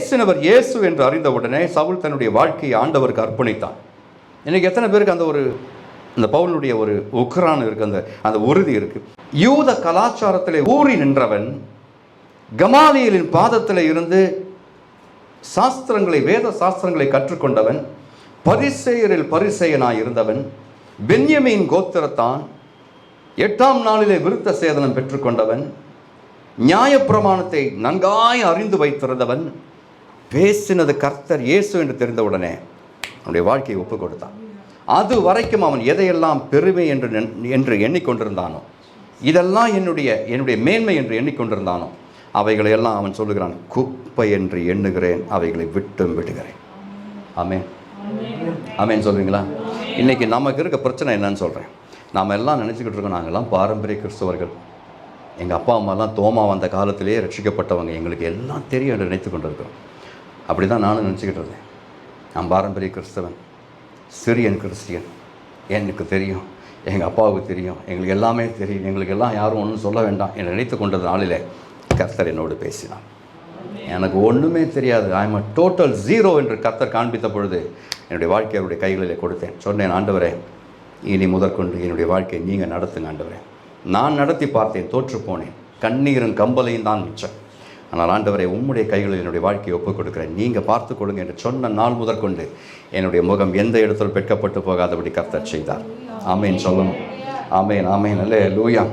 பேசினவர் இயேசு என்று அறிந்தவுடனே சவுல் தன்னுடைய வாழ்க்கையை ஆண்டவருக்கு அர்ப்பணித்தான். இன்னைக்கு எத்தனை பேருக்கு அந்த பவுலுடைய ஒரு உக்ரான் இருக்கு, அந்த உறுதி இருக்கு. யூத கலாச்சாரத்திலே ஊறி நின்றவன், கமாலியலின் பாதத்தில் இருந்து வேத சாஸ்திரங்களை கற்றுக்கொண்டவன், பரிசேயரில் பரிசேயனாய் இருந்தவன், பென்யமீன் கோத்திரத்தான், 8ஆம் நாளிலே விருத்த சேதனம் பெற்றுக்கொண்டவன், நியாயப்பிரமாணத்தை நன்காய் அறிந்து வைத்திருந்தவன், பேசினது கர்த்தர் இயேசு என்று தெரிந்தவுடனே அவனுடைய வாழ்க்கையை ஒப்புக் கொடுத்தான். அது வரைக்கும் அவன் எதையெல்லாம் பெருமை என்று எண்ணிக்கொண்டிருந்தானோ, இதெல்லாம் என்னுடைய மேன்மை என்று எண்ணிக்கொண்டிருந்தானோ, அவைகளையெல்லாம் அவன் சொல்லுகிறான், குப்பை என்று எண்ணுகிறேன், அவைகளை விட்டும் விடுகிறேன். ஆமென், ஆமென் சொல்லுவீங்களா? இன்றைக்கி நமக்கு இருக்க பிரச்சனை என்னன்னு சொல்கிறேன். நாம் எல்லாம் நினச்சிக்கிட்டு இருக்கோம், நாங்கள்லாம் பாரம்பரிய கிறிஸ்தவர்கள், எங்கள் அப்பா அம்மாலாம் தோமா வந்த காலத்திலேயே ரட்சிக்கப்பட்டவங்க, எங்களுக்கு எல்லாம் தெரியும் என்று நினைத்து கொண்டு இருக்கோம். அப்படி தான் நானும் நினச்சிக்கிட்டு இருந்தேன். நான் பாரம்பரிய கிறிஸ்தவன், சிரியன் கிறிஸ்டியன், எனக்கு தெரியும், எங்கள் அப்பாவுக்கு தெரியும், எங்களுக்கு எல்லாமே தெரியும், எங்களுக்கு எல்லாம் யாரும் ஒன்றும் சொல்ல வேண்டாம் என்று நினைத்து கொண்டது நாளில் கர்த்தர் என்னோடு பேசினான். எனக்கு ஒன்றுமே தெரியாது, ஐ எம் டோட்டல் ஜீரோ என்று கர்த்தர் காண்பித்த பொழுது என்னுடைய வாழ்க்கையை அவருடைய கைகளில் கொடுத்தேன். சொன்னேன், ஆண்டவரே, இனி முதற்கொண்டு என்னுடைய வாழ்க்கையை நீங்கள் நடத்துங்க ஆண்டவரே. நான் நடத்தி பார்த்தேன், தோற்று போனேன், கண்ணீரும் கம்பலையும் தான் மிச்சம். ஆனால் ஆண்டவரே, உம்முடைய கைகளில் என்னுடைய வாழ்க்கையை ஒப்புக் கொடுக்குறேன், நீங்கள் பார்த்து கொடுங்க என்று சொன்ன நாள் முதற்கொண்டு என்னுடைய முகம் எந்த இடத்தில் பெட்கப்பட்டு போகாதபடி கர்த்தர் செய்தார். ஆமேன் சொல்லணும். ஆமேன், ஆமேன், அல்லேலூயா.